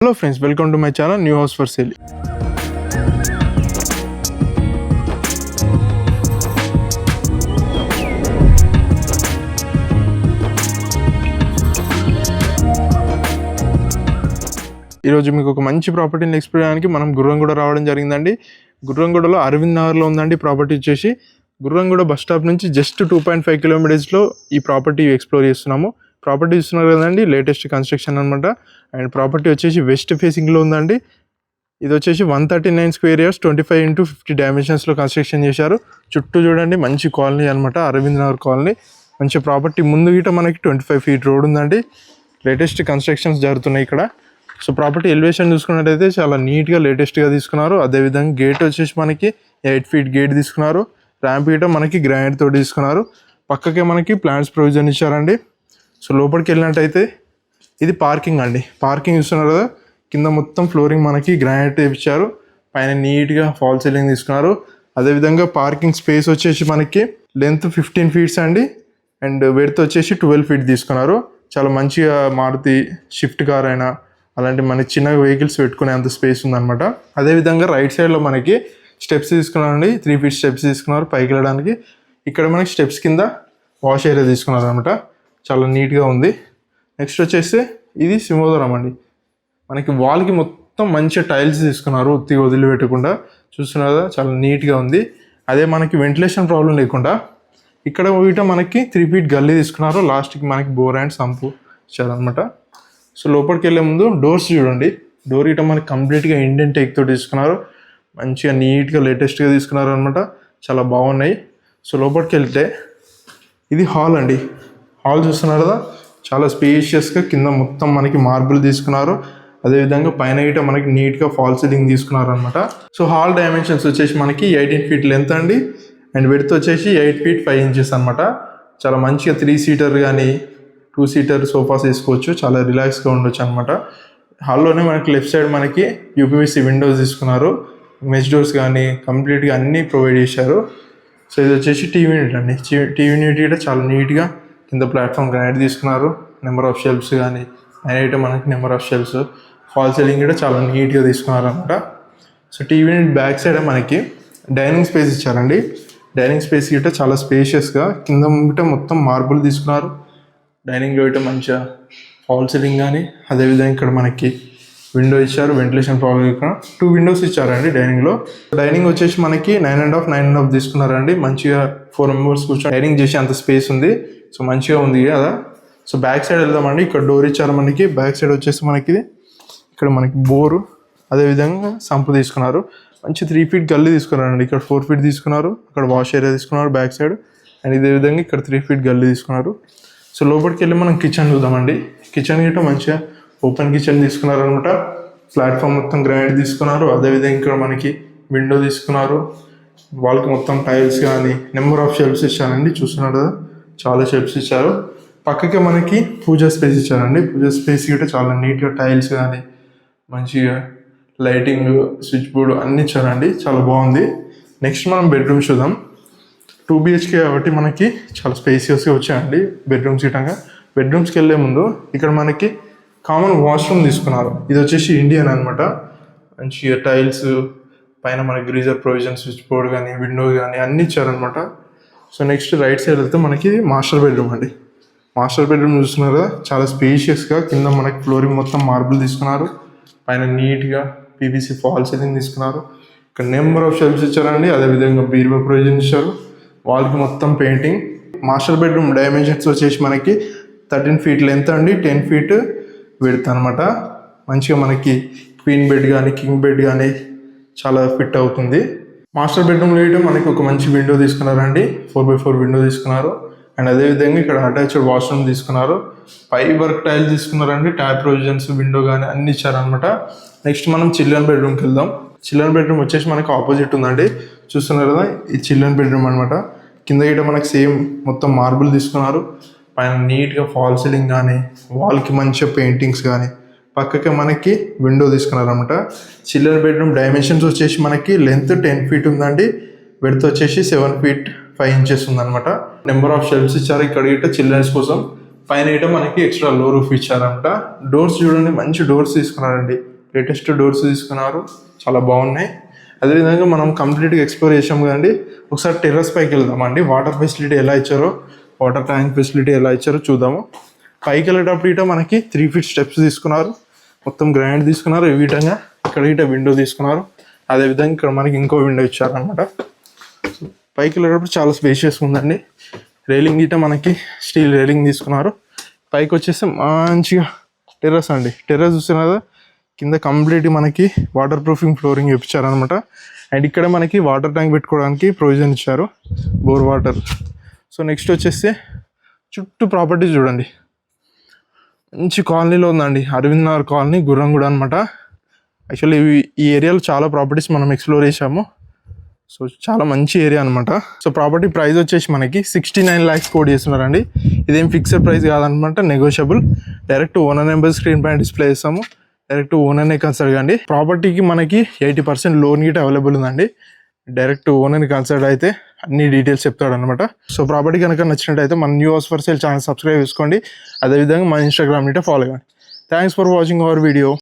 Hello friends, welcome to my channel new house for sale. ఈరోజు మీకు ఒక మంచి ప్రాపర్టీని ఎక్స్ప్లోర్ చేయడానికి మనం గుర్రంగూడ రావడం జరిగిందండి. గుర్రంగూడలో అరవింద్ నగర్లో ఉందండి ప్రాపర్టీ వచ్చేసి. గుర్రంగూడ బస్ స్టాప్ నుంచి జస్ట్ 2.5 కిలోమీటర్స్లో ఈ ప్రాపర్టీ ఎక్స్ప్లోర్ చేస్తున్నాము. ప్రాపర్టీ చూస్తున్నారు కదండి, లేటెస్ట్ కన్స్ట్రక్షన్ అనమాట. అండ్ ప్రాపర్టీ వచ్చేసి వెస్ట్ ఫేసింగ్లో ఉందండి. ఇది వచ్చేసి 139 స్క్వేర్ ఇయర్స్ 25x50 డైమెన్షన్స్లో కన్స్ట్రక్షన్ చేశారు. చుట్టూ చూడండి, మంచి కాలనీ అనమాట, అరవింద్ నగర్ కాలనీ. మంచి ప్రాపర్టీ. ముందు గిట మనకి 25 ఫీట్ రోడ్ ఉందండి. లేటెస్ట్ కన్స్ట్రక్షన్స్ జరుగుతున్నాయి ఇక్కడ. సో ప్రాపర్టీ ఎలివేషన్ చూసుకున్నట్టయితే చాలా నీట్గా లేటెస్ట్గా తీసుకున్నారు. అదేవిధంగా గేట్ వచ్చేసి మనకి 8 ఫీట్ గేట్ తీసుకున్నారు. ర్యాంప్ గిట మనకి గ్రానైట్ తోటి తీసుకున్నారు. పక్కకే మనకి ప్లాంట్స్ ప్రొవిజన్ ఇచ్చారండి. సో లోపలికి వెళ్ళినట్టయితే ఇది పార్కింగ్ అండి. పార్కింగ్ చూస్తున్నారు కదా, కింద మొత్తం ఫ్లోరింగ్ మనకి గ్రానైట్ ఇచ్చారు. పైన నీట్గా ఫాల్ సీలింగ్ తీసుకున్నారు. అదేవిధంగా పార్కింగ్ స్పేస్ వచ్చేసి మనకి లెంత్ 15 ఫీట్స్ అండి, అండ్ వెడ్త్ వచ్చేసి 12 ఫీట్ తీసుకున్నారు. చాలా మంచిగా మారుతి షిఫ్ట్ కార్ అయినా అలాంటి మనకి చిన్న వెహికల్స్ పెట్టుకునే అంత స్పేస్ ఉందన్నమాట. అదేవిధంగా రైట్ సైడ్లో మనకి స్టెప్స్ తీసుకున్నారండి. 3 ఫీట్ స్టెప్స్ తీసుకున్నారు పైకి వెళ్ళడానికి. ఇక్కడ మనకి స్టెప్స్ కింద వాష్ ఏరియా తీసుకున్నారు అనమాట. చాలా నీట్గా ఉంది. నెక్స్ట్ వచ్చేసి ఇది సింహోదరం అండి. మనకి వాల్కి మొత్తం మంచిగా టైల్స్ తీసుకున్నారు, ఉత్తిగా వదిలిపెట్టకుండా. చూస్తున్నారు కదా, చాలా నీట్గా ఉంది. అదే మనకి వెంటిలేషన్ ప్రాబ్లం లేకుండా ఇక్కడ వీట మనకి 3 ఫీట్ గల్లీ తీసుకున్నారు. లాస్ట్కి మనకి బోర్ అండ్ సంపు ఇచ్చారనమాట. సో లోపలికి వెళ్ళే ముందు డోర్స్ చూడండి. డోర్ ఇట మనకి కంప్లీట్గా ఇండియన్ టేక్ తోటి తీసుకున్నారు. మంచిగా నీట్గా లేటెస్ట్గా తీసుకున్నారు అనమాట. చాలా బాగున్నాయి. సో లోపలికి వెళ్తే ఇది హాల్ అండి. హాల్ చూస్తున్నారు కదా, చాలా స్పేషియస్గా కింద మొత్తం మనకి మార్బుల్ తీసుకున్నారు. అదేవిధంగా పైన గిట మనకి నీట్గా ఫాల్ సీలింగ్ తీసుకున్నారు అనమాట. సో హాల్ డైమెన్షన్స్ వచ్చేసి మనకి 18 ఫీట్ లెంత్ అండి, అండ్ విడ్త్ వచ్చేసి 8 ఫీట్ 5 ఇంచెస్ అనమాట. చాలా మంచిగా 3 సీటర్ కానీ 2 సీటర్ సోఫాస్ వేసుకోవచ్చు. చాలా రిలాక్స్గా ఉండొచ్చు అనమాట. హాల్లోనే మనకి లెఫ్ట్ సైడ్ మనకి యూపీవీసీ విండోస్ తీసుకున్నారు. మెష్ డోర్స్ కానీ కంప్లీట్గా అన్నీ ప్రొవైడ్ చేశారు. సో ఇది వచ్చేసి టీవీ యూనిట్ అండి. టీవీ యూనిట్ కూడా చాలా నీట్గా కింద ప్లాట్ఫామ్ గ్రానైట్ తీసుకున్నారు. నెంబర్ ఆఫ్ షెల్ఫ్స్ కానీ పైన మనకి number of shelves, fall ceiling కూడా చాలా నీట్గా తీసుకున్నారు అనమాట. So TV unit back side మనకి డైనింగ్ స్పేస్ ఇచ్చారండి. డైనింగ్ స్పేస్ గిట్ట చాలా స్పేషియస్గా కింద గిట్ట మొత్తం మార్బుల్ తీసుకున్నారు. డైనింగ్లో గిట్ట మంచిగా ఫాల్ సీలింగ్ కానీ, అదేవిధంగా ఇక్కడ మనకి విండో ఇచ్చారు. వెంటిలేషన్ ప్రాబ్లం ఇక్కడ 2 విండోస్ ఇచ్చారండి డైనింగ్లో. డైనింగ్ వచ్చేసి మనకి 9.5 తీసుకున్నారండి. మంచిగా 4 మెంబర్స్ కూర్చొని డైనింగ్ చేసే అంత స్పేస్ ఉంది. సో మంచిగా ఉంది కదా. సో బ్యాక్ సైడ్ వెళ్దామండి. ఇక్కడ డోర్ ఇచ్చారు మనకి. బ్యాక్ సైడ్ వచ్చేసి మనకి ఇక్కడ మనకి బోరు, అదేవిధంగా సంపు తీసుకున్నారు. మంచి 3 ఫీట్ గల్లీ తీసుకున్నారండి. ఇక్కడ 4 ఫీట్ తీసుకున్నారు. అక్కడ వాష్ ఏరియా తీసుకున్నారు బ్యాక్ సైడ్, అండ్ ఇదే విధంగా ఇక్కడ 3 ఫీట్ గల్లీ తీసుకున్నారు. సో లోపలికి వెళ్ళి మనం కిచెన్ చూద్దామండి. కిచెన్ గిట్ట మంచిగా ఓపెన్ కిచెన్ తీసుకున్నారు అనమాట. ప్లాట్ఫామ్ మొత్తం గ్రానైట్ తీసుకున్నారు. అదేవిధంగా ఇక్కడ మనకి విండో తీసుకున్నారు. వాళ్ళకి మొత్తం టైల్స్ కానీ నెంబర్ ఆఫ్ షెల్ఫ్స్ ఇచ్చారండి. చూస్తున్నారు కదా, చాలా షెల్ఫ్స్ ఇచ్చారు. పక్కకే మనకి పూజా స్పేస్ ఇచ్చారండి. పూజా స్పేస్ గిట్ట చాలా నీట్గా టైల్స్ కానీ మంచిగా లైటింగ్, స్విచ్ బోర్డు అన్నీ ఇచ్చారండి. చాలా బాగుంది. నెక్స్ట్ మనం బెడ్రూమ్స్ చూద్దాం. 2 BHK కాబట్టి మనకి చాలా స్పేసియస్గా వచ్చాయండి బెడ్రూమ్స్ గిట్టంగా. బెడ్రూమ్స్కి వెళ్ళే ముందు ఇక్కడ మనకి కామన్ వాష్రూమ్ తీసుకున్నారు. ఇది వచ్చేసి ఇండియన్ అనమాట. మంచిగా టైల్స్, పైన మనకి గ్రీజర్ ప్రొవిజన్, స్విచ్ బోర్డ్ కానీ విండో కానీ అన్నీ ఇచ్చారనమాట. సో నెక్స్ట్ రైట్ సైడ్ వెళ్తే మనకి మాస్టర్ బెడ్రూమ్ అండి. మాస్టర్ బెడ్రూమ్ చూస్తున్నారు కదా, చాలా స్పేషియస్గా కింద మనకి ఫ్లోరింగ్ మొత్తం మార్బుల్ తీసుకున్నారు. పైన నీట్గా పీవీసీ ఫాల్ సీలింగ్ తీసుకున్నారు. ఇక్కడ నెంబర్ ఆఫ్ షెల్ఫ్స్ ఇచ్చారండి. అదేవిధంగా బీరువా ప్రొవిజన్ ఇచ్చారు. వాల్కి మొత్తం పెయింటింగ్. మాస్టర్ బెడ్రూమ్ డైమెన్షన్స్ వచ్చేసి మనకి 13 ఫీట్ లెంత్ అండి, 10 ఫీట్ విడ్త్ అనమాట. మంచిగా మనకి క్వీన్ బెడ్ కానీ కింగ్ బెడ్ కానీ చాలా ఫిట్ అవుతుంది. మాస్టర్ బెడ్రూమ్లో అయితే మనకి ఒక మంచి విండో తీసుకున్నారండి. 4x4 విండో తీసుకున్నారు. అండ్ అదేవిధంగా ఇక్కడ అటాచ్డ్ వాష్రూమ్ తీసుకున్నారు. పై వర్క్ టైల్ తీసుకున్నారండి. ట్యాప్ ప్రొవిజన్స్, విండో కానీ అన్ని ఇచ్చారనమాట. నెక్స్ట్ మనం చిల్డ్రన్ బెడ్రూమ్కి వెళ్దాం. చిల్డ్రన్ బెడ్రూమ్ వచ్చేసి మనకి ఆపోజిట్ ఉందండి. చూస్తున్నారు కదా, ఈ చిల్డ్రన్ బెడ్రూమ్ అనమాట. కింద గిట్ట మనకి సేమ్ మొత్తం మార్బుల్ తీసుకున్నారు. పైన నీట్గా ఫాల్ సీలింగ్ కానీ వాల్కి మంచిగా పెయింటింగ్స్ కానీ, పక్కకే మనకి విండో తీసుకున్నారు అనమాట. చిల్డ్రన్ బెడ్రూమ్ డైమెన్షన్స్ వచ్చేసి మనకి లెంత్ 10 ఫీట్ ఉందండి, విడ్త్ వచ్చేసి 7 ఫీట్ 5 ఇంచెస్ ఉందన్నమాట. నెంబర్ ఆఫ్ షెల్ఫ్స్ ఇచ్చారు ఇక్కడ గిట్ట చిల్డ్రన్స్ కోసం. పైన గిట్ట మనకి ఎక్స్ట్రా లో రూఫ్ ఇచ్చారనమాట. డోర్స్ చూడండి, మంచి డోర్స్ తీసుకున్నారండి. లేటెస్ట్ డోర్స్ తీసుకున్నారు, చాలా బాగున్నాయి. అదేవిధంగా మనం కంప్లీట్గా ఎక్స్ప్లోర్ చేసాం కదండి. ఒకసారి టెర్రస్ పైకి వెళ్దామండి. వాటర్ ఫెసిలిటీ ఎలా ఇచ్చారో, వాటర్ ట్యాంక్ ఫెసిలిటీ ఎలా ఇచ్చారో చూద్దాము. పైకి వెళ్ళేటప్పుడు ఇట మనకి 3 feet స్టెప్స్ తీసుకున్నారు, మొత్తం గ్రాండ్ తీసుకున్నారు. ఈ విధంగా ఇక్కడ ఇట విండో తీసుకున్నారు. అదేవిధంగా ఇక్కడ మనకి ఇంకో విండో ఇచ్చారనమాట. పైకి వెళ్ళేటప్పుడు చాలా స్పేషియస్ ఉందండి. రైలింగ్ ఇట మనకి స్టీల్ రైలింగ్ తీసుకున్నారు. పైకి వచ్చేస్తే మంచిగా టెర్రస్ అండి. టెర్రస్ చూస్తున్నా కదా, కింద కంప్లీట్ మనకి వాటర్ ప్రూఫింగ్ ఫ్లోరింగ్ ఇప్పించారనమాట. అండ్ ఇక్కడ మనకి వాటర్ ట్యాంక్ పెట్టుకోవడానికి ప్రొవిజన్ ఇచ్చారు, బోర్ వాటర్. సో నెక్స్ట్ వచ్చేస్తే చుట్టూ ప్రాపర్టీ చూడండి, మంచి కాలనీలో ఉందండి. అరవింద్ నగర్ కాలనీ, గుర్రంగూడ అనమాట. యాక్చువల్లీ ఈ ఏరియాలో చాలా ప్రాపర్టీస్ మనం ఎక్స్ప్లోర్ చేసాము. సో చాలా మంచి ఏరియా అనమాట. సో ప్రాపర్టీ ప్రైస్ వచ్చేసి మనకి 69 lakhs కోట్ చేస్తున్నారండి. ఇదేం ఫిక్స్డ్ ప్రైస్ కాదనమాట, negotiable. Direct owner number screen పైన డిస్ప్లే చేస్తాము, డైరెక్ట్ ఓనర్నే కన్సల్ట్ కండి. ప్రాపర్టీకి మనకి 80% లోన్ గిట్ అవైలబుల్ ఉందండి. డైరెక్ట్ ఓనర్ని కన్సల్ట్ అయితే అన్ని డీటెయిల్స్ చెప్తాడు అనమాట. సో ప్రాపర్టీ కనుక నచ్చినట్టయితే మన new house for sale channel subscribe చేసుకోండి. అదేవిధంగా మన ఇన్స్టాగ్రామ్ ని ఫాలో కండి. Thanks for watching our video.